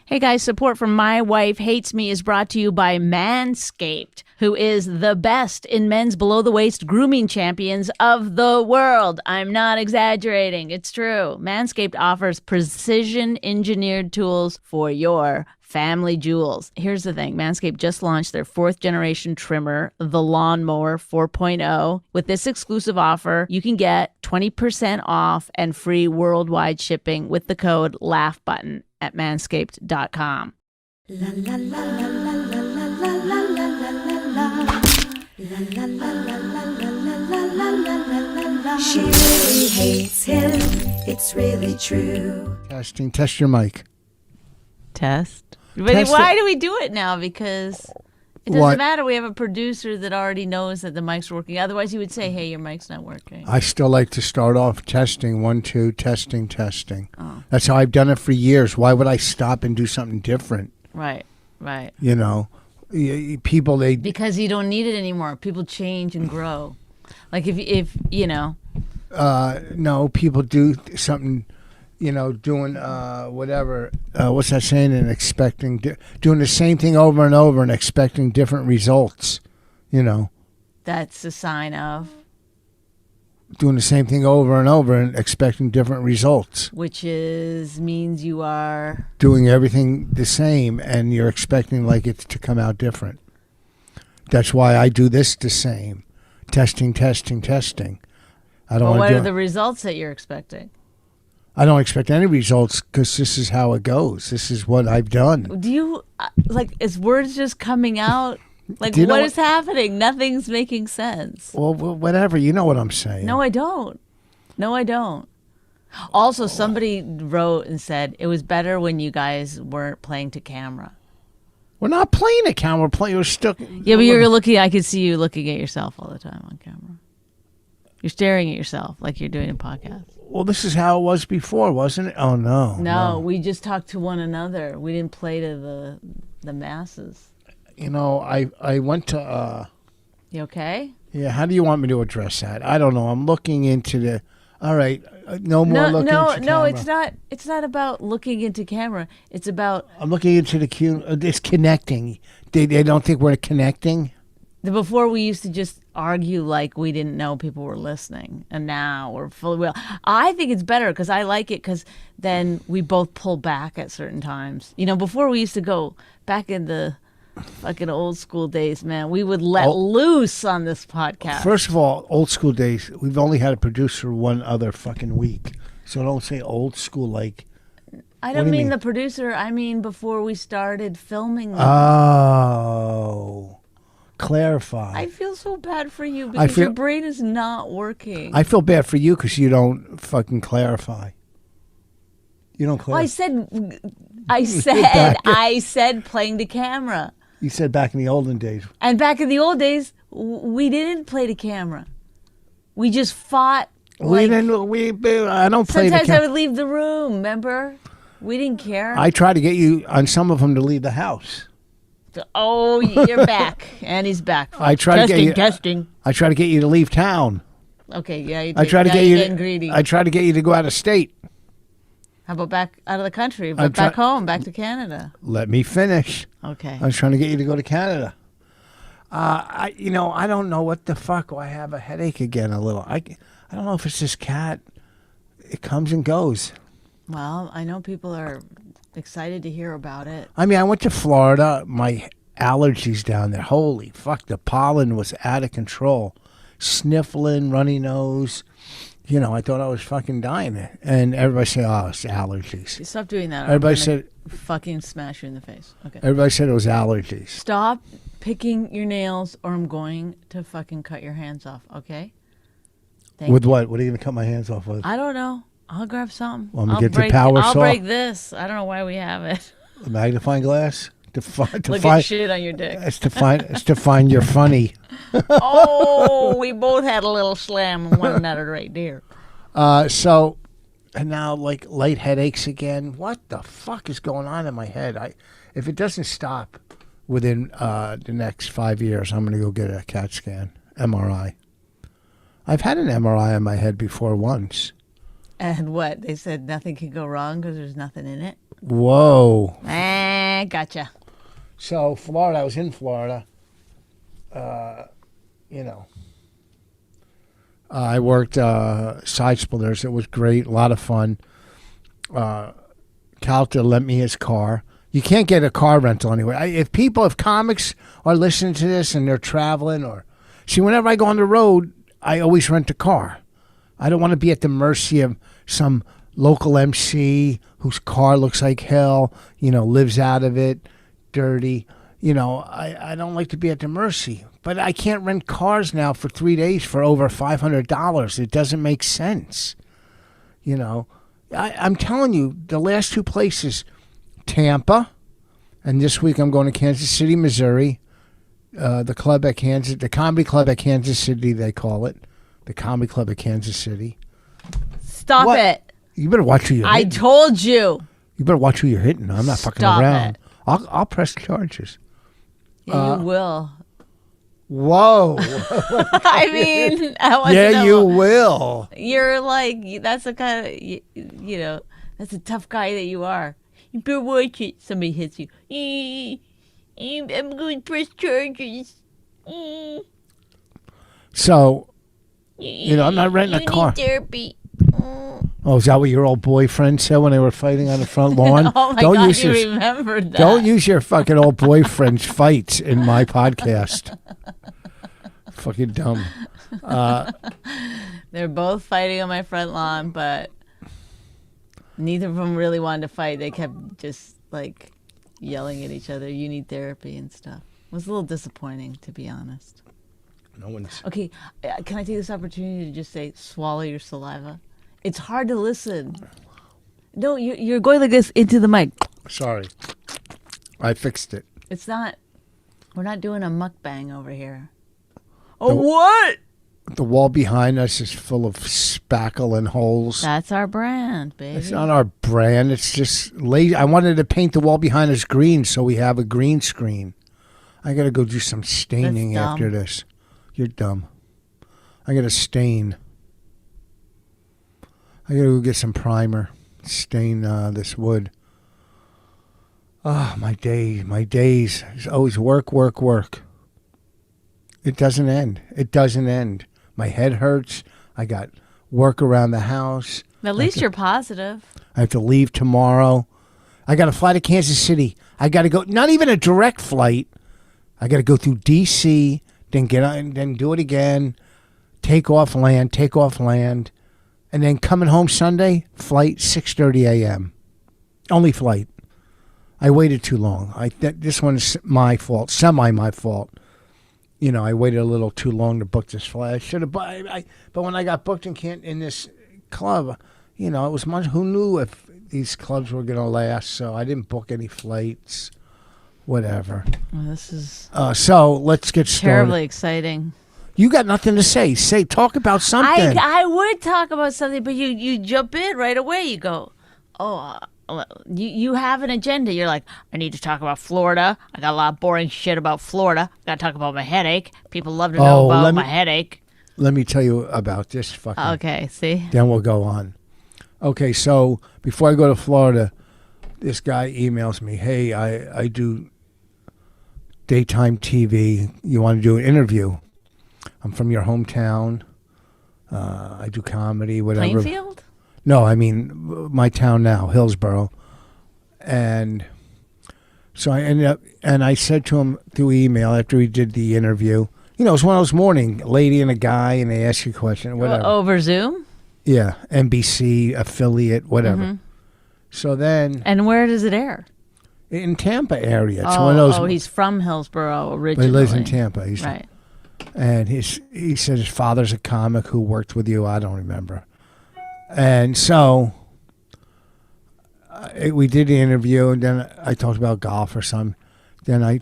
Hey guys, support from My Wife Hates Me is brought to you by Manscaped, who is the best in men's below-the-waist grooming champions of the world. I'm not exaggerating. It's true. Manscaped offers precision-engineered tools for your family jewels. Here's the thing. Manscaped just launched their 4th-generation trimmer, the Lawnmower 4.0. With this exclusive offer, you can get 20% off and free worldwide shipping with the code LAUGHBUTTON at manscaped.com. La la la la la la la la la la. La la la la la la la la la. She really hates him. It's really true. Testing. Test your mic. Test. But Test why it. do we do it now? Because it doesn't matter. We have a producer that already knows that the mic's working. Otherwise, he would say, hey, your mic's not working. I still like to start off testing. 1, 2, testing. Oh. That's how I've done it for years. Why would I stop and do something different? Right. You know, people, they... Because you don't need it anymore. People change and grow. Like if you know. No, people do something, you know, doing whatever. What's that saying? And expecting, doing the same thing over and over and expecting different results, you know. That's a sign of. Doing the same thing over and over and expecting different results. Which means you are. Doing everything the same and you're expecting like it to come out different. That's why I do this the same. Testing. I don't. Well, what are the results that you're expecting? I don't expect any results because this is how it goes. This is what I've done. Do you like? Is words just coming out? Like what is happening? Nothing's making sense. Well, whatever. You know what I'm saying. No, I don't. Also, somebody wrote and said it was better when you guys weren't playing to camera. We're not playing a camera. We're playing. We're still. Yeah, but you're looking. I could see you looking at yourself all the time on camera. You're staring at yourself like you're doing a podcast. Well, this is how it was before, wasn't it? Oh no. No, we just talked to one another. We didn't play to the masses. You know, I went to. You okay? Yeah. How do you want me to address that? I don't know. I'm looking into the. All right. No more looking into camera. It's not about looking into camera. It's about. I'm looking into the It's connecting. They don't think we're connecting. Before we used to just argue like we didn't know people were listening, and now we're fully well. I think it's better because I like it because then we both pull back at certain times. You know, before we used to go back in the fucking old school days, man. We would let loose on this podcast. First of all, old school days. We've only had a producer one other fucking week, so don't say old school like. I don't mean the producer. I mean before we started filming them. Oh. Clarify. I feel so bad for you because your brain is not working. I feel bad for you because you don't fucking clarify. You don't clarify. I said playing the camera. You said back in the olden days. And back in the old days, we didn't play the camera. We just fought. I don't play the camera. Sometimes I would leave the room, remember? We didn't care. I tried to get you on some of them to leave the house. Oh, you're back. And he's back. I tried testing. I tried to get you to leave town. Okay, yeah. I tried to get you. Getting greedy. I tried to get you to go out of state. How about back out of the country? But back home, back to Canada. Let me finish. Okay. I was trying to get you to go to Canada. I don't know what the fuck. I have a headache again a little. I don't know if it's this cat. It comes and goes. Well, I know people are excited to hear about it. I mean, I went to Florida. My allergies down there. Holy fuck, the pollen was out of control. Sniffling, runny nose. You know, I thought I was fucking dying. And everybody said, oh, it's allergies. Stop doing that. Everybody said... fucking smash you in the face. Okay. Everybody said it was allergies. Stop picking your nails or I'm going to fucking cut your hands off, okay? With what? What are you going to cut my hands off with? I don't know. I'll grab something. Want me to get the power saw? I'll break this. I don't know why we have it. A magnifying glass? Look at shit on your dick. It's to find you're funny. Oh, we both had a little slam on one another right there. So, and now like light headaches again. What the fuck is going on in my head? If it doesn't stop within the next 5 years, I'm going to go get a CAT scan, MRI. I've had an MRI on my head before once. And what? They said nothing can go wrong because there's nothing in it? Whoa. gotcha. So Florida, I was in Florida. I worked side splitters. It was great, a lot of fun. Calta lent me his car. You can't get a car rental anywhere. If comics are listening to this and they're traveling, whenever I go on the road, I always rent a car. I don't want to be at the mercy of some local MC whose car looks like hell, lives out of it, dirty. I don't like to be at the mercy. But I can't rent cars now for 3 days for over $500. It doesn't make sense. I'm telling you, the last two places, Tampa, and this week I'm going to Kansas City, Missouri. The comedy club at Kansas City, they call it. The comedy club at Kansas City. Stop it. You better watch who you're hitting. I told you. You better watch who you're hitting. I'm not fucking around. I'll press charges. Yeah, you will. Whoa. I mean, you will. You're like, that's the kind of, that's a tough guy that you are. You better watch it. Somebody hits you. I'm going to press charges. So, I'm not renting a car. You need therapy. Oh, is that what your old boyfriend said when they were fighting on the front lawn? Oh my God, you remembered that. Don't use your fucking old boyfriend's fights in my podcast. Fucking dumb. They're both fighting on my front lawn, but neither of them really wanted to fight. They kept just like yelling at each other. You need therapy and stuff. It was a little disappointing, to be honest. No one's. Okay, can I take this opportunity to just say, swallow your saliva? It's hard to listen. No, you're going like this into the mic. Sorry. I fixed it. It's not. We're not doing a mukbang over here. What? The wall behind us is full of spackle and holes. That's our brand, baby. It's not our brand. It's just lazy. I wanted to paint the wall behind us green so we have a green screen. I got to go do some staining after this. You're dumb. I got to stain. I got to go get some primer. Stain this wood. Oh, my days. It's always work. It doesn't end. My head hurts. I got work around the house. At least you're positive. I have to leave tomorrow. I got to fly to Kansas City. I got to go, not even a direct flight. I got to go through D.C., then get on, then do it again, take off land, and then coming home Sunday, flight 6:30 a.m. Only flight. I waited too long. This one's my fault, semi my fault. I waited a little too long to book this flight. I should have, but when I got booked in this club, it was much. Who knew if these clubs were going to last? So I didn't book any flights. Whatever. Well, this is so let's get started. terribly exciting. You got nothing to say. Talk about something. I would talk about something, but you jump in right away. You go, you have an agenda. You're like, I need to talk about Florida. I got a lot of boring shit about Florida. I got to talk about my headache. People love to know about my headache. Let me tell you about this fucking. Okay, see? Then we'll go on. Okay, so before I go to Florida, this guy emails me, hey, I do daytime TV. You want to do an interview? I'm from your hometown. I do comedy, whatever. Plainfield? No, I mean my town now, Hillsborough. And so I ended up, and I said to him through email after we did the interview, it was one of those morning, lady and a guy, and they ask you a question, whatever. Over Zoom? Yeah, NBC, affiliate, whatever. Mm-hmm. So then. And where does it air? In Tampa area. It's one of those. Oh, he's from Hillsborough originally. He lives in Tampa. Right. And he said his father's a comic who worked with you. I don't remember. And so we did the interview, and then I talked about golf or something. Then I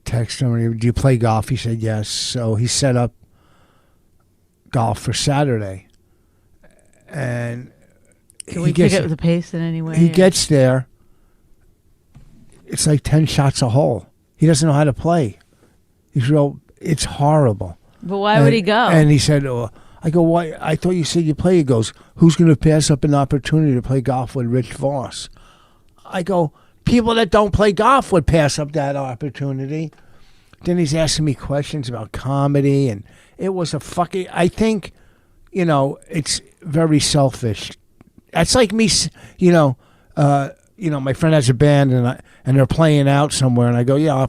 texted him, do you play golf? He said yes. So he set up golf for Saturday. And can we pick up the pace in any way? He gets there. It's like 10 shots a hole. He doesn't know how to play. It's horrible. But why would he go? And he said, I go, why? I thought you said you play. He goes, who's going to pass up an opportunity to play golf with Richfoss? I go, People that don't play golf would pass up that opportunity. Then he's asking me questions about comedy, and it was a fucking. I think, it's very selfish. That's like me, my friend has a band, and they're playing out somewhere, and I go, yeah,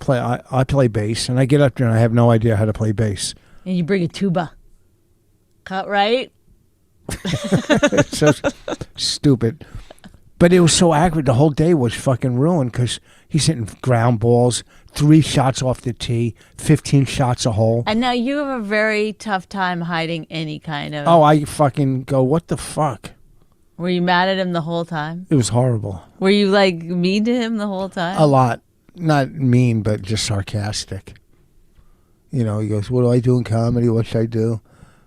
I play bass, and I get up there and I have no idea how to play bass. And you bring a tuba. Cut right? It's so stupid. But it was so accurate. The whole day was fucking ruined because he's hitting ground balls, 3 shots off the tee, 15 shots a hole. And now you have a very tough time hiding any kind of... Oh, I fucking go, what the fuck? Were you mad at him the whole time? It was horrible. Were you mean to him the whole time? A lot. Not mean, but just sarcastic. He goes, what do I do in comedy? What should I do?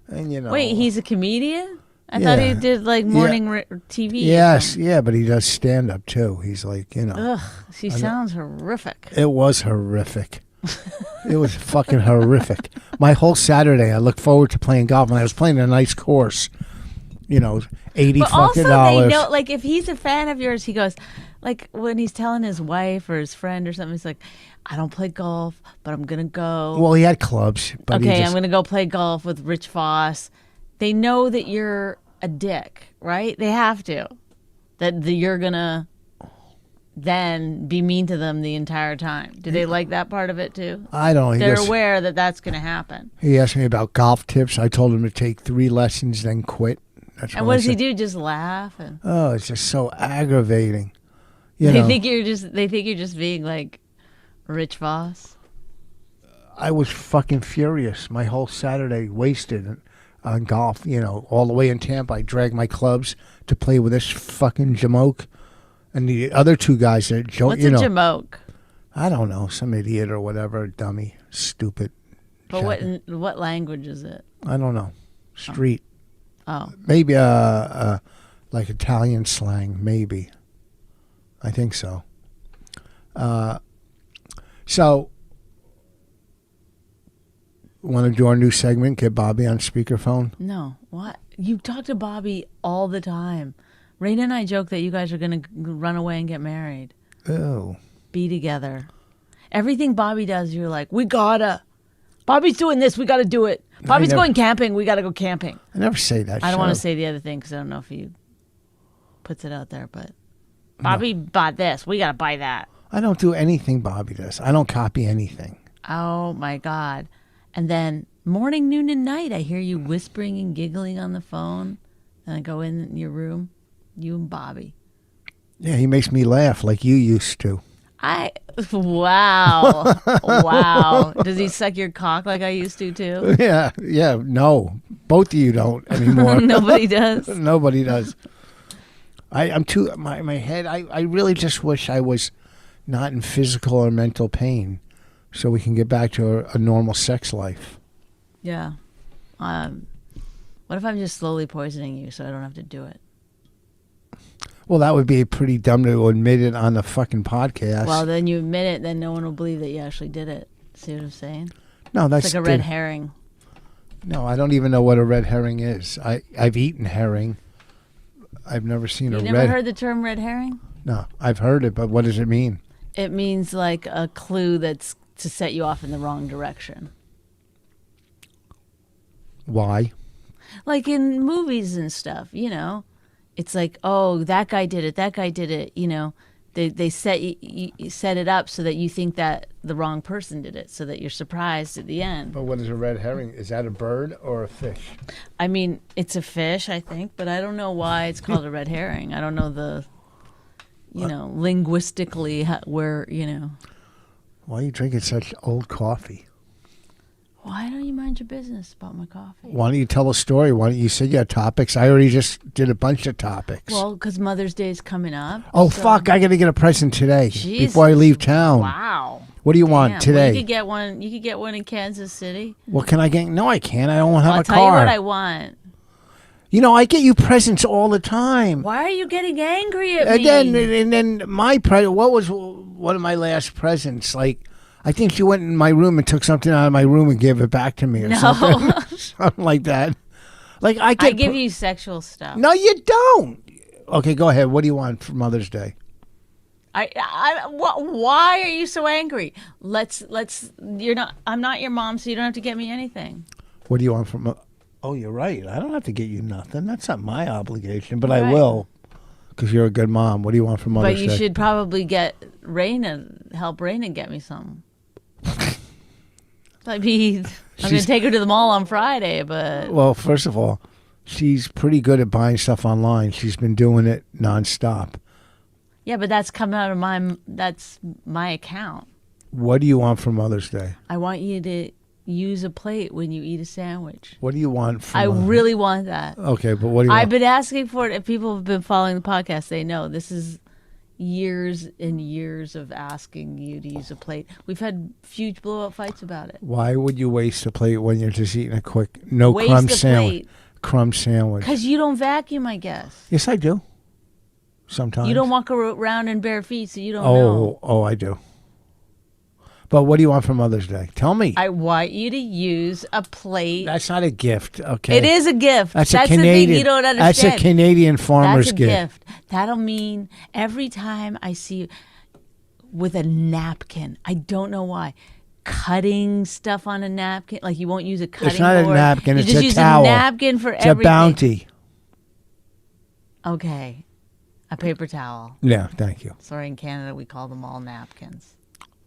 And Wait, he's a comedian? I thought he did morning TV. Yes, yeah, but he does stand up too. He's Ugh, she sounds horrific. It was horrific. It was fucking horrific. My whole Saturday, I looked forward to playing golf, and I was playing a nice course. $80 but fucking also dollars. they know, if he's a fan of yours, he goes, when he's telling his wife or his friend or something, he's like, I don't play golf, but I'm gonna go. Well, he had clubs. But I'm gonna go play golf with Richfoss. They know that you're a dick, right? They have to. That you're gonna then be mean to them the entire time. Do they like that part of it too? I don't. They're aware that that's gonna happen. He asked me about golf tips. I told him to take 3 lessons, then quit. And what does he do? Just laugh? Oh, it's just so aggravating. They think you're just being like Rich Voss. I was fucking furious. My whole Saturday wasted on golf. All the way in Tampa, I dragged my clubs to play with this fucking jamoke, and the other 2 guys that What's a jamoke? I don't know, some idiot or whatever, dummy, stupid. But what language is it? I don't know. Street. Oh. Maybe like Italian slang, maybe. I think so. So, want to do our new segment, get Bobby on speakerphone? No. What? You talk to Bobby all the time. Raina and I joke that you guys are going to run away and get married. Oh. Be together. Everything Bobby does, you're like, we gotta. Bobby's doing this, we gotta do it. Bobby's going camping, we gotta go camping. I never say that. I don't want to say the other thing because I don't know if he puts it out there, but Bobby bought this, we gotta buy that. I don't do anything Bobby does. I don't copy anything. Oh my God. And then morning, noon, and night, I hear you whispering and giggling on the phone. And I go in your room, you and Bobby. Yeah, he makes me laugh like you used to. Wow. Wow. Does he suck your cock like I used to too? Yeah, no. Both of you don't anymore. Nobody does. Nobody does. I'm too, my head, I really just wish I was not in physical or mental pain so we can get back to a normal sex life. Yeah. What if I'm just slowly poisoning you so I don't have to do it? Well, that would be pretty dumb to admit it on the fucking podcast. Well, then you admit it, then no one will believe that you actually did it. See what I'm saying? No, that's it's like a red herring. No, I don't even know what a red herring is. I've eaten herring. I've never seen You never heard the term red herring? No, I've heard it, but what does it mean? It means like a clue that's to set you off in the wrong direction. Why? Like in movies and stuff, It's like, oh, that guy did it. They set you set it up so that you think that the wrong person did it, so that you're surprised at the end. But what is a red herring? Is that a bird or a fish? I mean, it's a fish, I think, but I don't know why it's called a red herring. I don't know the, linguistically where. Why are you drinking such old coffee? Why don't you mind your business about my coffee? Why don't you tell a story? Why don't you say you had topics? I already just did a bunch of topics. Well, because Mother's Day is coming up. Oh, fuck. I got to get a present today before I leave town. Wow. What do you want today? Well, you could get one in Kansas City. What can I get? No, I can't. I don't have a car. I'll tell you what I want. I get you presents all the time. Why are you getting angry at me? And then my present, what was one of my last presents? Like, I think she went in my room and took something out of my room and gave it back to me or something. Something like that. Like I give you sexual stuff. No, you don't. Okay, go ahead. What do you want for Mother's Day? Why are you so angry? I'm not your mom, so you don't have to get me anything. What do you want from? Oh, you're right. I don't have to get you nothing. That's not my obligation, but I Right. will, because you're a good mom. What do you want from Mother's But you Day? should probably help Raina get me some. I'm going to take her to the mall on Friday, but Well, first of all, she's pretty good at buying stuff online. She's been doing it nonstop. yeah, but that's coming out of my account. What do you want for Mother's Day? I want you to use a plate when you eat a sandwich. What do you want from? I really want that. Okay, but what do you I've want? been asking for it. If people have been following the podcast, they know this is years and years of asking you to use a plate. We've had huge blowout fights about it. Why would you waste a plate when you're just eating a quick no Waste crumb a sandwich? plate. Crumb sandwich. Because you don't vacuum, I guess. Yes, I do. Sometimes. You don't walk around in bare feet, so you don't know. Oh, I do. But what do you want for Mother's Day? Tell me. I want you to use a plate. That's not a gift, okay? It is a gift. That's the a Canadian. thing you don't understand. That's a Canadian farmer's That's a gift. That'll mean every time I see you with a napkin, I don't know why, cutting stuff on a napkin, like you won't use a cutting It's not board. a napkin. You It's just a use towel. a napkin for It's everything. a bounty. Okay, a paper towel. Yeah, thank you. Sorry, in Canada we call them all napkins.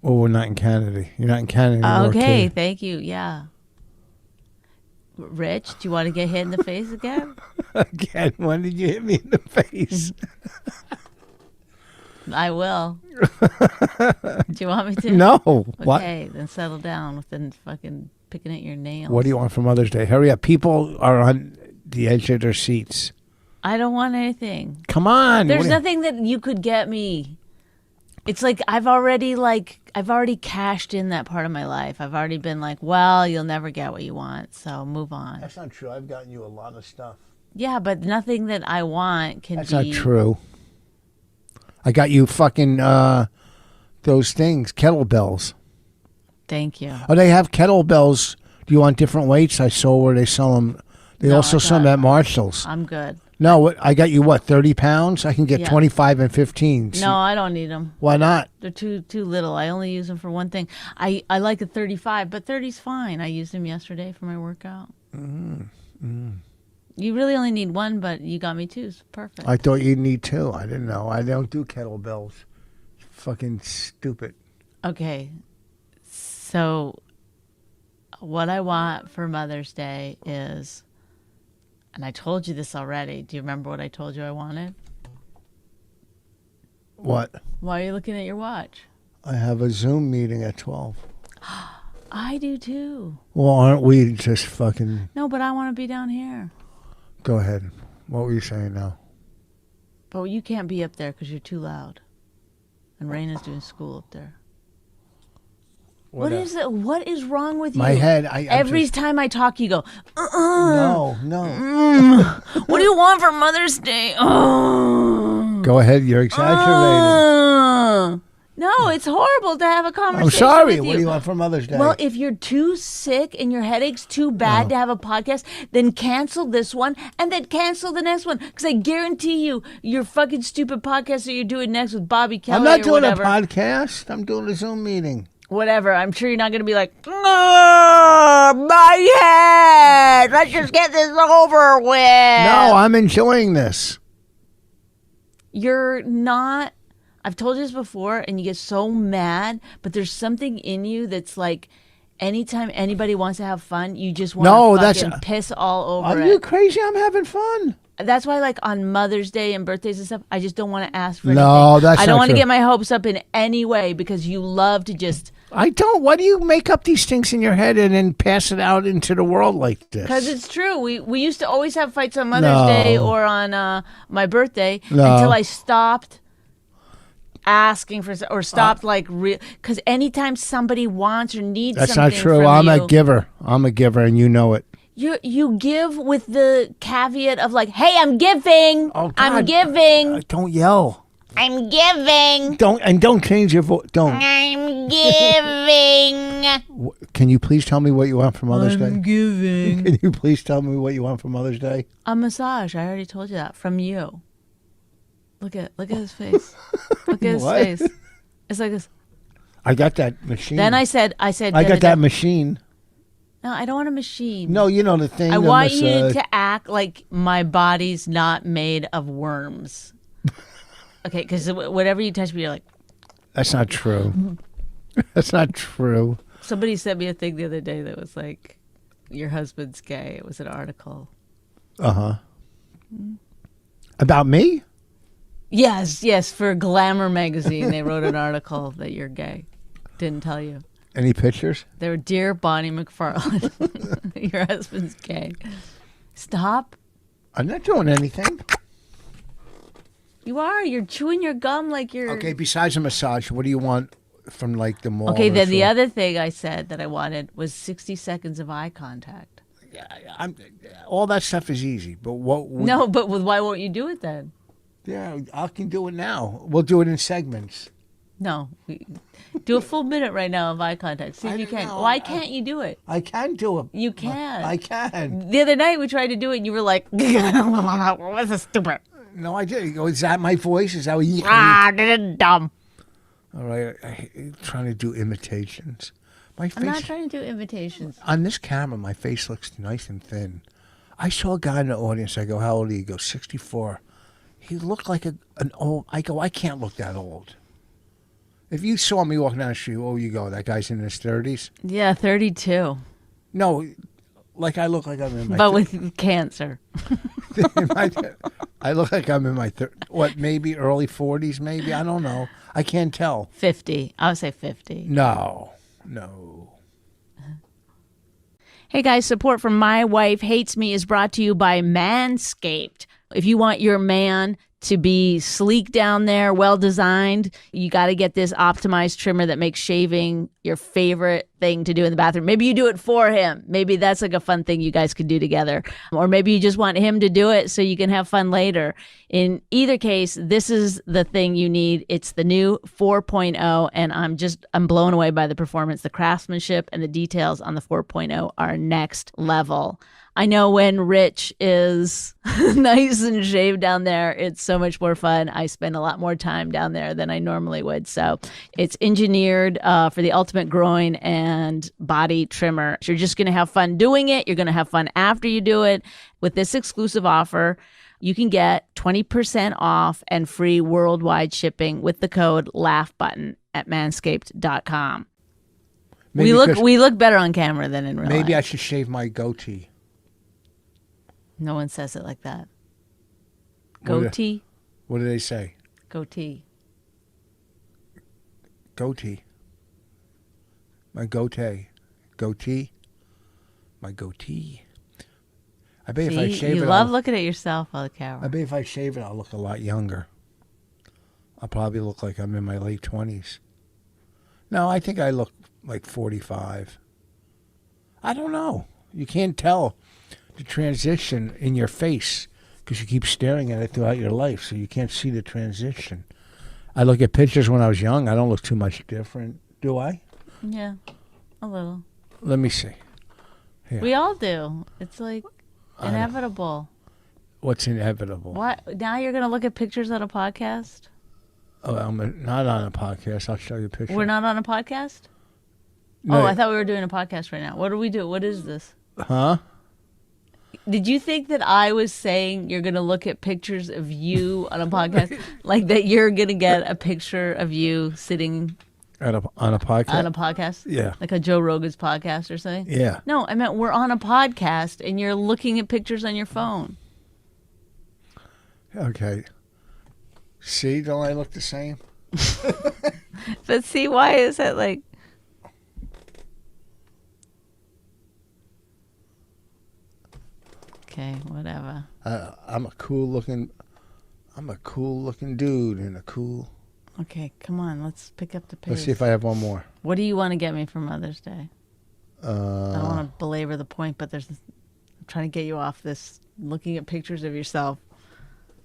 Well, we're not in Canada. You're not in Canada anymore, Okay, too. thank you. Yeah. Rich, do you want to get hit in the face again? Again, when did you hit me in the face? I will. Do you want me to? No. What? Okay, then settle down with the fucking picking at your nails. What do you want for Mother's Day? Hurry up. People are on the edge of their seats. I don't want anything. Come on. There's What do nothing that you could get me. It's like I've already cashed in that part of my life. I've already been like, well, you'll never get what you want, so move on. That's not true. I've gotten you a lot of stuff. Yeah, but nothing that I want can That's be. not true. I got you fucking those things, kettlebells. Thank you. Oh, they have kettlebells. Do you want different weights? I saw where they sell them. They No, also I sell them thought- at Marshall's. I'm good. No, I got you, 30 pounds? I can get Yeah. 25 and 15. No, I don't need them. Why not? They're too little. I only use them for one thing. I like a 35, but 30's fine. I used them yesterday for my workout. You really only need one, but you got me two. It's perfect. I thought you'd need two. I didn't know. I don't do kettlebells. Fucking stupid. Okay. So what I want for Mother's Day is, and I told you this already. Do you remember what I told you I wanted? What? Why are you looking at your watch? I have a Zoom meeting at 12. I do too. Well, aren't we just fucking... No, but I want to be down here. Go ahead. What were you saying now? But you can't be up there because you're too loud. And Raina's doing school up there. What is it? What is wrong with you? My head. Every time I talk, you go, No. what do you want for Mother's Day? Go ahead. You're exaggerating. No, it's horrible to have a conversation I'm sorry. with What do you want for Mother's Day? Well, if you're too sick and your headache's too bad to have a podcast, then cancel this one and then cancel the next one. Because I guarantee you, your fucking stupid podcast that you're doing next with Bobby Kelly I'm not or doing whatever. a podcast. I'm doing a Zoom meeting. Whatever. I'm sure you're not going to be like, my head. Let's just get this over with. No, I'm enjoying this. You're not. I've told you this before, and you get so mad, but there's something in you that's like, anytime anybody wants to have fun, you just want to fucking piss all over Are it. you crazy? I'm having fun. That's why, like, on Mother's Day and birthdays and stuff, I just don't want to ask for No, anything. that's I don't not want to true. get my hopes up in any way because you love to just... I don't. Why do you make up these things in your head and then pass it out into the world like this? Because it's true. We used to always have fights on Mother's No. Day or on my birthday No. until I stopped asking for or stopped because anytime somebody wants or needs That's something not true. from I'm you, a giver. I'm a giver, and you know it. you give with the caveat of like, hey, I'm giving. Oh, I'm God. giving. Don't yell. I'm giving. Don't change your voice. Don't. I'm giving. Can you please tell me what you want for Mother's Day? Giving. Can you please tell me what you want for Mother's Day? A massage. I already told you that from you. Look at his face. Look at his What? face. It's like this. I got that machine. Then I said. I got that machine. No, I don't want a machine. No, you know the thing. I want you to act like my body's not made of worms. Okay, because whatever you touch me, you're like. That's not true. That's not true. Somebody sent me a thing the other day that was like, your husband's gay. It was an article. Uh-huh. About me? Yes. For Glamour magazine, they wrote an article that you're gay. Didn't tell you. Any pictures? They were, Dear Bonnie McFarlane, your husband's gay. Stop. I'm not doing anything. You are. You're chewing your gum like you're... Okay, besides a massage, what do you want from like the mall? Okay, then the other thing I said that I wanted was 60 seconds of eye contact. All that stuff is easy, but what... No, but why won't you do it then? Yeah, I can do it now. We'll do it in segments. No. Do a full minute right now of eye contact. See if you can. Why can't you do it? I can do it. You can. I can. The other night we tried to do it and you were like, what's a stupid? No, I did. You go, is that my voice? Is that what you... Dumb. All right, I'm trying to do imitations. My face, I'm not trying to do imitations. on this camera, my face looks nice and thin. I saw a guy in the audience. I go, how old are you? He goes, 64. He looked like an old... I go, I can't look that old. If you saw me walking down the street, oh, you go, that guy's in his 30s? Yeah, 32. No, like I look like I'm in my... But with cancer. I look like I'm in my... maybe early 40s, maybe? I don't know. I can't tell. 50. I would say 50. No. Hey guys, support from My Wife Hates Me is brought to you by Manscaped. If you want your man to be sleek down there, well designed, you got to get this optimized trimmer that makes shaving your favorite thing to do in the bathroom. Maybe you do it for him. Maybe that's like a fun thing you guys could do together. Or maybe you just want him to do it so you can have fun later. In either case, this is the thing you need. It's the new 4.0, and I'm blown away by the performance. The craftsmanship and the details on the 4.0 are next level. I know when Rich is nice and shaved down there, it's so much more fun. I spend a lot more time down there than I normally would. So it's engineered for the ultimate groin and body trimmer. You're just going to have fun doing it. You're going to have fun after you do it. With this exclusive offer, you can get 20% off and free worldwide shipping with the code LAUGHBUTTON at manscaped.com. We look better on camera than in real life. Maybe I should shave my goatee. No one says it like that. Goatee? What do they say? Goatee. Goatee. My goatee. Goatee. My goatee. I bet if I shave it... You love looking at yourself on the camera. I bet if I shave it, I'll look a lot younger. I'll probably look like I'm in my late 20s. No, I think I look like 45. I don't know. You can't tell the transition in your face because you keep staring at it throughout your life, so you can't see the transition. I look at pictures when I was young. I don't look too much different, do I? Yeah, a little. Let me see. Here. We all do. It's like inevitable. What's inevitable? What? Now you're going to look at pictures on a podcast? Oh, I'm not on a podcast. I'll show you a picture. We're not on a podcast? No. Oh, I thought we were doing a podcast right now. What do we do? What is this? Huh? Did you think that I was saying you're going to look at pictures of you on a podcast? Like that you're going to get a picture of you sitting on a podcast? On a podcast? Yeah. Like a Joe Rogan's podcast or something? Yeah. No, I meant we're on a podcast and you're looking at pictures on your phone. Okay. See, don't I look the same? But see, why is that like... Okay, whatever. I'm a cool looking dude in a cool... Okay, come on, let's pick up the pace. Let's see if I have one more. What do you want to get me for Mother's Day? I don't want to belabor the point, but I'm trying to get you off this looking at pictures of yourself.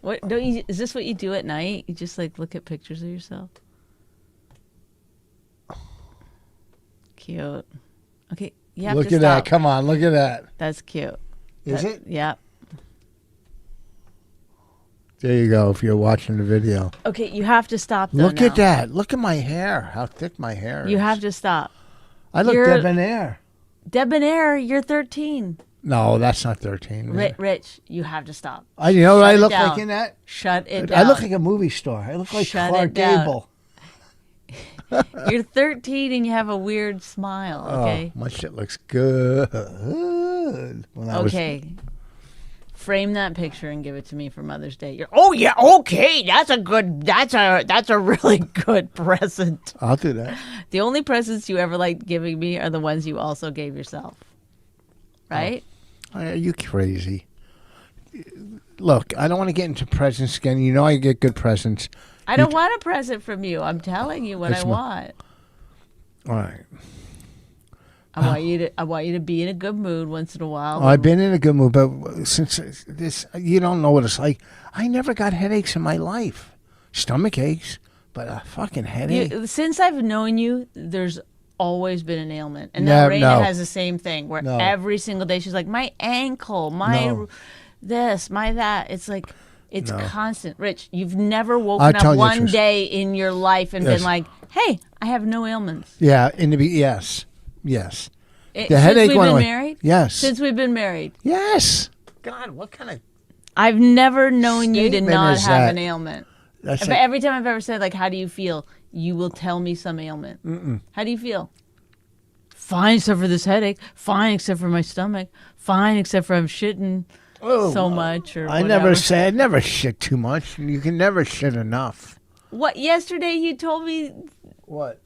What don't you? Is this what you do at night? You just like look at pictures of yourself? Cute. Okay, you have look to at stop. that. Come on, look at that. That's cute. Is it? Yeah. There you go. If you're watching the video, Okay, you have to stop. Though, look now. at that. Look at my hair. How thick my hair is. You have to stop. I look You're- debonair. Debonair, you're 13. No, that's not 13. Rich, you have to stop. You know what I Shut it look down. like in that? Shut it down. I look like a movie star. I look like Shut Clark it down. Gable. You're 13 and you have a weird smile, okay? Oh, my shit looks good. When I was- Okay. Frame that picture and give it to me for Mother's Day. Oh yeah, okay. That's a really good present. I'll do that. The only presents you ever liked giving me are the ones you also gave yourself. Right? Are you crazy? Look, I don't want to get into presents again. You know I get good presents. I don't want a present from you. I'm telling you what It's I want. All right. I want you to be in a good mood once in a while. I've been in a good mood, but since this, you don't know what it's like. I never got headaches in my life. Stomach aches, but a fucking headache. Since I've known you, there's always been an ailment. And now Raina has the same thing where every single day she's like, my ankle, my this, my that. It's like, it's constant. Rich, you've never woken up one day in your life and been like, hey, I have no ailments. Yeah, yes. Yes. The Since headache we've went been away. married? Yes. Since we've been married? Yes. God, what kind of... I've never known you to statement not is have that? an ailment. That's But like- every time I've ever said, like, how do you feel? You will tell me some ailment. How do you feel? Fine, except for this headache. Fine, except for my stomach. Fine, except for I'm shitting so much or I whatever. never shit too much. You can never shit enough. What? Yesterday you told me What?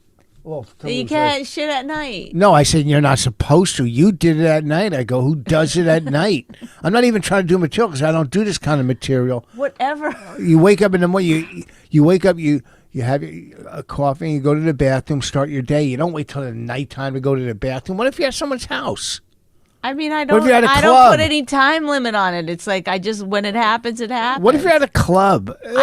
Well, that you can't shit at night. No, I said you're not supposed to. You did it at night. I go, who does it at night? I'm not even trying to do material because I don't do this kind of material. Whatever. You wake up in the morning. You wake up. You have a coffee. You go to the bathroom. Start your day. You don't wait till the nighttime to go to the bathroom. What if you're at someone's house? I mean, I What if don't. you're at a I don't club? put any time limit on it. It's like I just when it happens, it happens. What if you're at a club? Ew.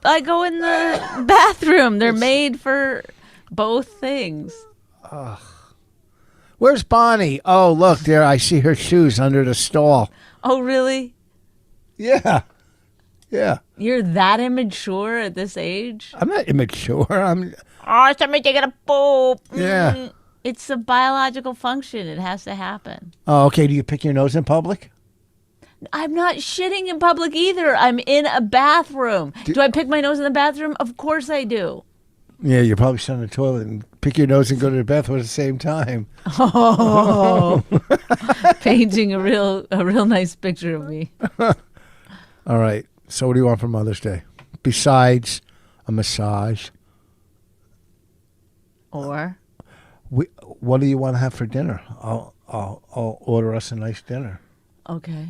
I go in the bathroom. They're made for both things. Where's Bonnie? Oh, look there. I see her shoes under the stall. Oh, really? Yeah. Yeah. You're that immature at this age? I'm not immature. Oh, somebody taking a poop. Yeah. It's a biological function. It has to happen. Oh, okay. Do you pick your nose in public? I'm not shitting in public either. I'm in a bathroom. Do I pick my nose in the bathroom? Of course I do. Yeah, you're probably sitting on the toilet and pick your nose and go to the bathroom at the same time. Oh, painting a real nice picture of me. All right. So what do you want for Mother's Day? Besides a massage, Or what do you want to have for dinner? I'll order us a nice dinner. okay,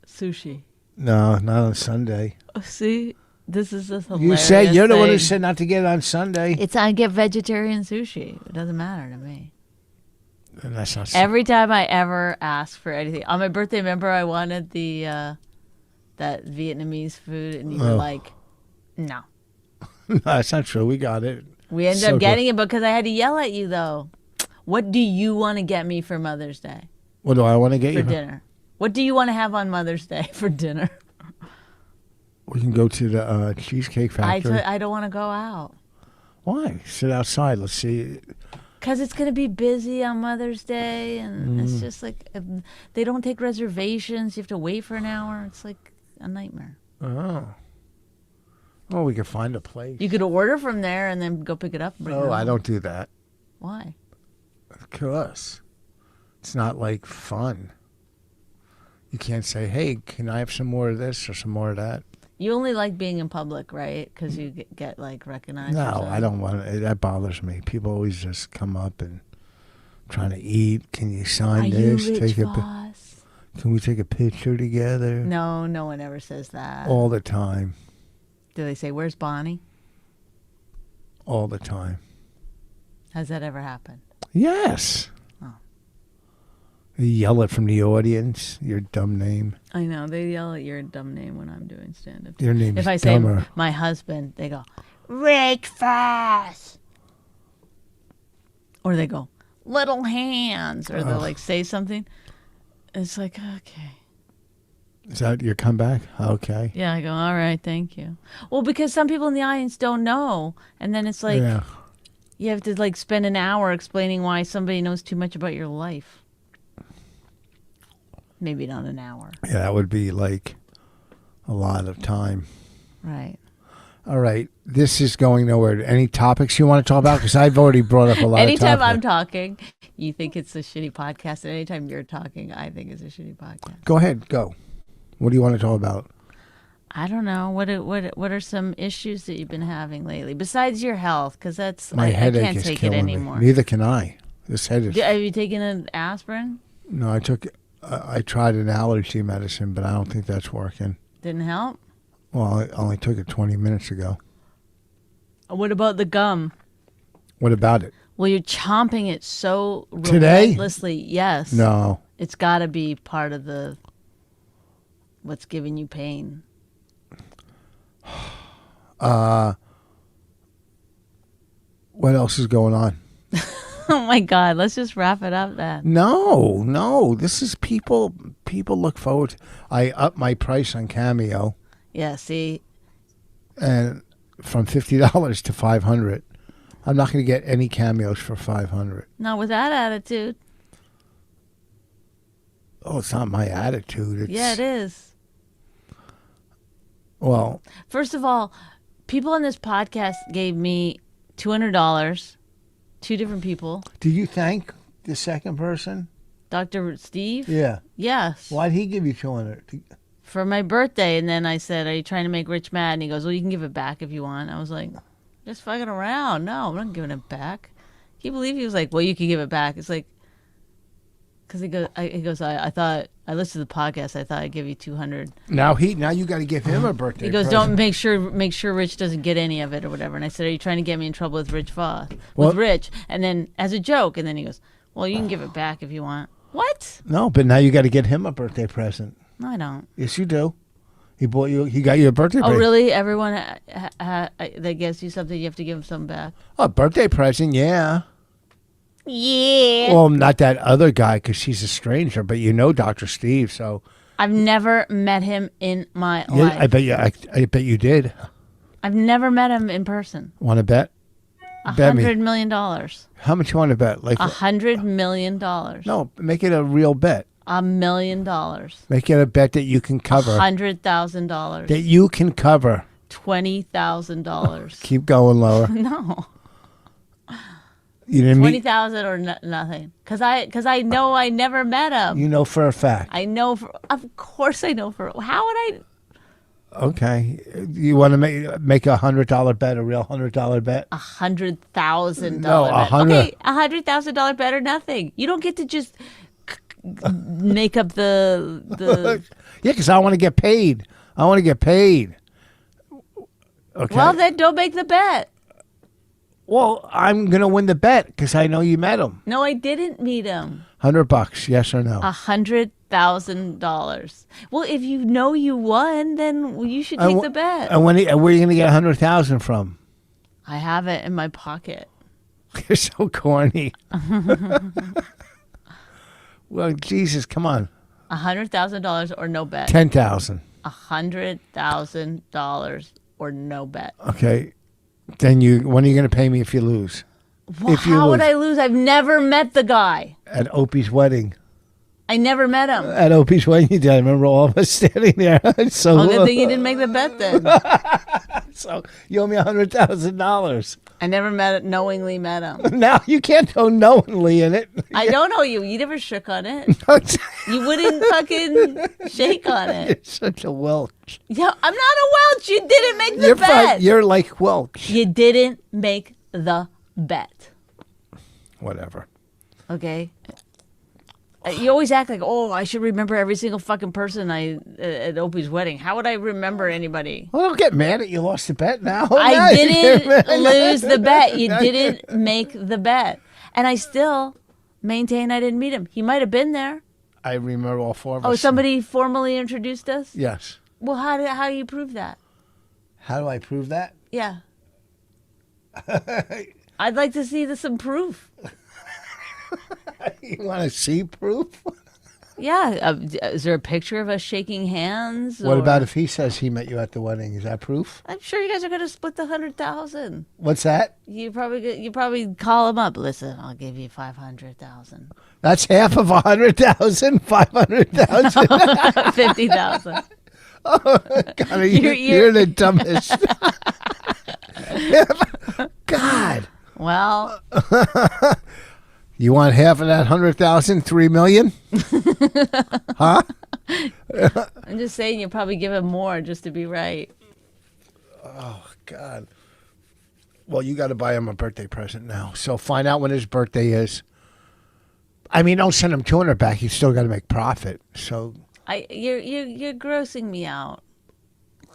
sushi. No, not on Sunday. Oh, see, this is just You hilarious. said you're the one who thing. said not to get it on Sunday. It's I get vegetarian sushi. It doesn't matter to me. And that's not. Every time I ever ask for anything on my birthday, remember I wanted the that Vietnamese food, and you were like, "No." No, that's not true. We got it. We ended So up getting it because I had to yell at you though. What do you want to get me for Mother's Day What do I want to get for you? dinner? What do you want to have on Mother's Day for dinner? We can go to the Cheesecake Factory. I don't want to go out. Why? Sit outside. Let's see. Because it's going to be busy on Mother's Day, and it's just like they don't take reservations. You have to wait for an hour. It's like a nightmare. Oh. Well, we could find a place. You could order from there and then go pick it up and bring it Oh, home. I don't do that. Why? Because it's not like fun. You can't say, hey, can I have some more of this or some more of that? You only like being in public, right? Because you get like recognized. or No, something. I don't want it. That bothers me. People always just come up and trying to eat. Can you sign Are you this? Richfoss? Can we take a picture together? No, no one ever says that. All the time. Do they say, "Where's Bonnie"? All the time. Has that ever happened? Yes. Oh. You yell it from the audience. Your dumb name. I know. They yell at your dumb name when I'm doing stand-up. Your name If is I say dumber. my husband, they go, Richfoss. Or they go, little hands. Or they'll like say something. It's like, okay. Is that your comeback? Okay. Yeah, I go, all right, thank you. Well, because some people in the audience don't know. And then it's like, Yeah. you have to like spend an hour explaining why somebody knows too much about your life. Maybe not an hour. Yeah, that would be like a lot of time. Right. All right. This is going nowhere. Any topics you want to talk about? Because I've already brought up a lot Anytime of topics. I'm talking, you think it's a shitty podcast. And anytime you're talking, I think it's a shitty podcast. Go ahead. Go. What do you want to talk about? I don't know. What are some issues that you've been having lately besides your health? Because that's My I headache can't is take it killing anymore. me. Neither can I. This head is. Have you taken an aspirin? No, I took. I tried an allergy medicine, but I don't think that's working. Didn't help. Well, I only took it 20 minutes ago. What about the gum? What about it? Well, you're chomping it so Today? relentlessly. Yes. No. It's got to be part of the what's giving you pain. What else is going on? Oh my God! Let's just wrap it up then. No. This is people. People look forward to. I upped my price on Cameo, Yeah. See. and from $50 to $500. I'm not going to get any cameos for $500. Not with that attitude. Oh, it's not my attitude. It's, Yeah, it is. Well, First of all, people on this podcast gave me $200. 2 different people. did you thank the second person? Dr. Steve? Yeah. Yes. Why'd he give you 200? For my birthday. And then I said, are you trying to make Rich mad? And he goes, well, you can give it back if you want. I was like, just fucking around. No, I'm not giving it back. Can you believe he was like, well, you can give it back? It's like, because he goes, I thought, I listened to the podcast. I thought I'd give you 200. Now you got to give him a birthday. He goes, present. don't make sure Rich doesn't get any of it or whatever. And I said, are you trying to get me in trouble with Richfoss? Well- With Rich? And then as a joke, and then he goes, well, you can give it back if you want. What? No, but now you got to get him a birthday present. No, I don't. Yes, you do. He got you a birthday Oh, present. really? Everyone that gives you something, you have to give them something back? A birthday present, yeah. Yeah. Well, not that other guy because she's a stranger, but you know Dr. Steve, so I've never met him in my yeah, life. I bet you did. I've never met him in person. Want to bet? Bet me. $100 million. How much you want to bet? Like $100 million. no, make it a real bet. $1 million. Make it a bet that you can cover. $100,000. That you can cover. $20,000. Keep going lower. No. You didn't meet. 20,000 or nothing. Because I know I never met him. You know for a fact. I know of course I know how would I? Okay, you want to make a $100 bet, a real $100 bet? $100,000. No, bet. 100. Okay, $100,000 bet or nothing. You don't get to just make up the. Yeah, because I want to get paid. Okay. Well, then don't make the bet. Well, I'm gonna win the bet because I know you met him. No, I didn't meet him. $100, yes or no? $100,000. Well, if you know you won, then you should take the bet. And where are you gonna get $100,000 from? I have it in my pocket. You're so corny. Well, Jesus, come on. $100,000 or no bet. 10,000. $100,000 or no bet. Okay. Then when are you gonna pay me if you lose? Well, If you how would lose. I lose? I've never met the guy. At Opie's wedding. I never met him. At Opie's wedding, you did. I remember all of us standing there. So, Oh, good thing you didn't make the bet then. so you owe me $100,000. I never knowingly met him. Now you can't go knowingly in it. I don't know you. You never shook on it. You wouldn't fucking shake on it. You're such a Welch. Yeah, I'm not a Welch. You didn't make the You're bet. You're like Welch. You didn't make the bet. Whatever. Okay. You always act like, oh, I should remember every single fucking person at Opie's wedding. How would I remember anybody? Well, don't get mad that you lost the bet now. I Now you get mad. didn't lose the bet. You didn't make the bet. And I still maintain I didn't meet him. He might have been there. I remember all four of us. Oh, somebody formally introduced us? Yes. Well, how do you prove that? How do I prove that? Yeah. I'd like to see some proof. You want to see proof? Yeah. Is there a picture of us shaking hands? What or- about if he says he met you at the wedding? Is that proof? I'm sure you guys are going to split the 100,000. What's that? You probably call him up. Listen, I'll give you 500,000. That's half of 100,000, 500,000. 50,000. God, you're the dumbest. God. Well, You want half of that 100,000, 3 million? Huh? I'm just saying you'll probably give him more just to be right. Oh, God. Well, you got to buy him a birthday present now. So find out when his birthday is. I mean, don't send him 200 back. You still got to make profit. So You're grossing me out.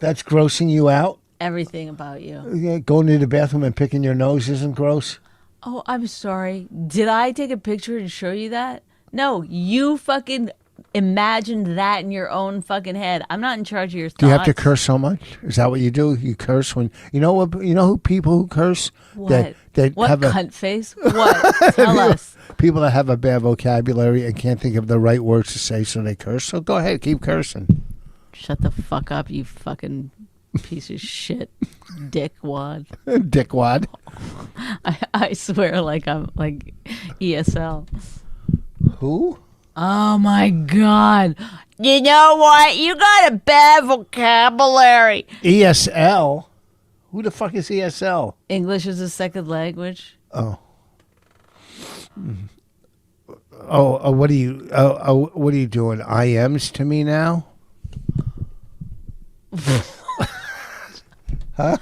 that's grossing you out? Everything about you. Yeah, going to the bathroom and picking your nose isn't gross? Oh, I'm sorry. Did I take a picture and show you that? No, you fucking imagined that in your own fucking head. I'm not in charge of your thoughts. Do you have to curse so much? Is that what you do? You curse when you know what? You know who people who curse What? that What have cunt face? What? Tell us. people that have a bad vocabulary and can't think of the right words to say, so they curse. So go ahead, keep cursing. Shut the fuck up, you fucking piece of shit, dickwad. Dickwad. I swear, like I'm like ESL. Who? Oh my god! You know what? You got a bad vocabulary. ESL. Who the fuck is ESL? English is a second language. Oh. What are you? What are you doing? IMs to me now? Huh?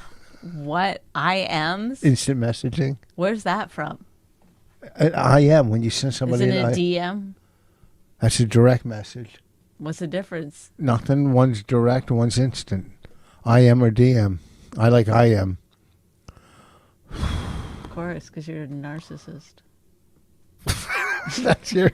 What? IMs? Instant messaging. Where's that from? An IM when you send somebody. Isn't it an DM? That's a direct message. What's the difference? Nothing. One's direct. One's instant. IM or DM. I like IM. Of course, because you're a narcissist. That's your.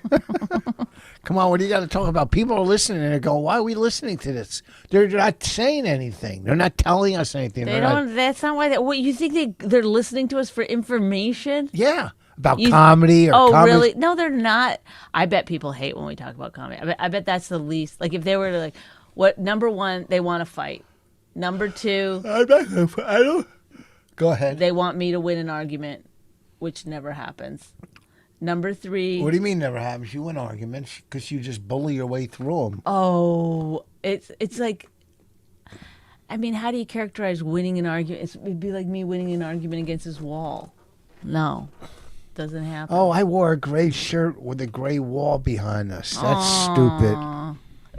Come on, what do you got to talk about? People are listening and they go, "Why are we listening to this?" They're not saying anything. They're not telling us anything. They don't. That's not why. What you think they're listening to us for information? Yeah, about comedy or. Oh, comedy. really? No, they're not. I bet people hate when we talk about comedy. I bet that's the least. Like if they were to like, what number one, they want to fight. Number two, I don't. Go ahead. they want me to win an argument, which never happens. Number three. What do you mean never happens? You win arguments because you just bully your way through them. Oh, it's like. I mean, how do you characterize winning an argument? It'd be like me winning an argument against this wall. No, doesn't happen. Oh, I wore a gray shirt with a gray wall behind us. That's stupid.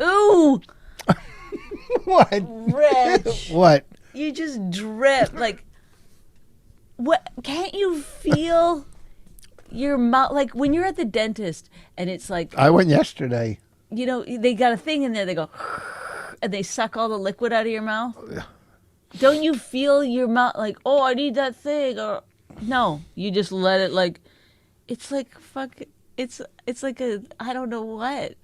Ooh, What? Rich. What? You just drip like. What? Can't you feel your mouth? Like when you're at the dentist and it's like, I went yesterday. you know, they got a thing in there. They go, and they suck all the liquid out of your mouth. Don't you feel your mouth like, oh, I need that thing? Or no, you just let it like. It's like fuck. It's like a I don't know what.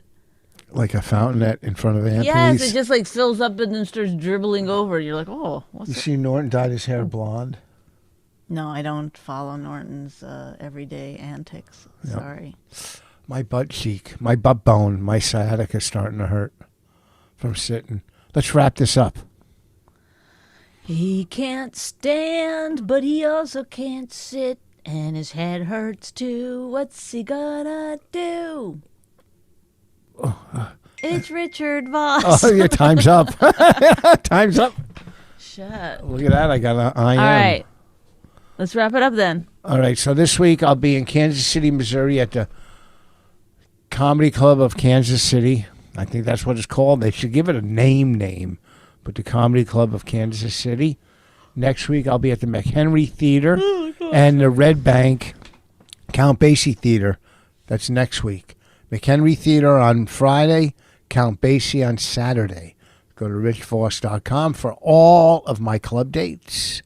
Like a fountainette in front of Anthony's. Yes, it just like fills up and then starts dribbling over. You're like, oh, what's You that? see Norton dyed his hair blonde? No, I don't follow Norton's everyday antics. Sorry. My butt cheek, my butt bone, my sciatica is starting to hurt from sitting. Let's wrap this up. He can't stand, but he also can't sit, and his head hurts too. What's he gonna do? It's Richard Voss. Oh, your time's up. Time's up. Shut. Look at that. I got an IM. All right. Let's wrap it up then. All right. So this week I'll be in Kansas City, Missouri at the Comedy Club of Kansas City. I think that's what it's called. They should give it a name, but the Comedy Club of Kansas City. Next week I'll be at the McHenry Theater and the Red Bank Count Basie Theater. That's next week. McHenry Theater on Friday, Count Basie on Saturday. Go to richfoss.com for all of my club dates.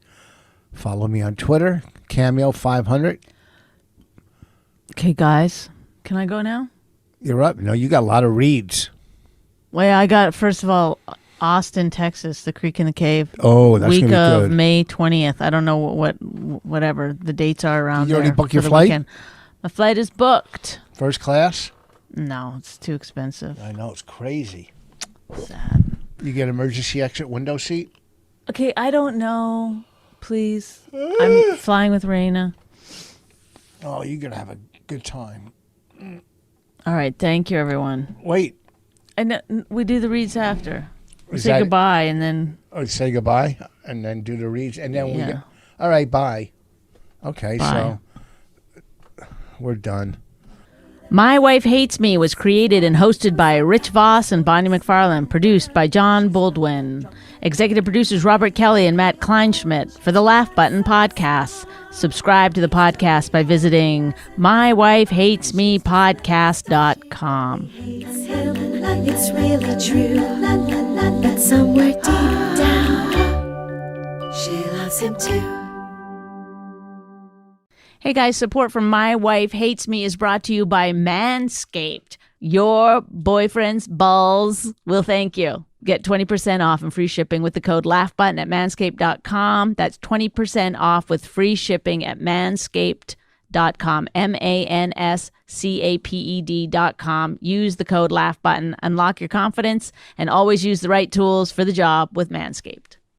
Follow me on Twitter, Cameo500. Okay, guys. Can I go now? You're up. No, you got a lot of reads. Well, I got, first of all, Austin, Texas, the Creek in the Cave. Oh, that's week going to be of good. May 20th. I don't know whatever the dates are around Did you already there book your for the flight? weekend. My flight is booked. First class? No, it's too expensive. I know, it's crazy. Sad. You get emergency exit window seat? Okay, I don't know. Please. I'm flying with Raina. Oh, you're going to have a good time. All right, thank you, everyone. Wait. And we do the reads after. We Is say that- goodbye and then... Oh, say goodbye and then do the reads. And then we Yeah. get... All right, bye. Okay, Bye. so we're done. My Wife Hates Me was created and hosted by Richfoss and Bonnie McFarlane, produced by John Baldwin. Executive producers Robert Kelly and Matt Kleinschmidt for the Laugh Button Podcast. Subscribe to the podcast by visiting mywifehatesmepodcast.com. It's really true, but somewhere deep down, she loves him too. Hey guys, support from My Wife Hates Me is brought to you by Manscaped. Your boyfriend's balls will thank you. Get 20% off and free shipping with the code LAUGHBUTTON at manscaped.com. That's 20% off with free shipping at manscaped.com. manscaped.com. Use the code LAUGHBUTTON. Unlock your confidence and always use the right tools for the job with Manscaped.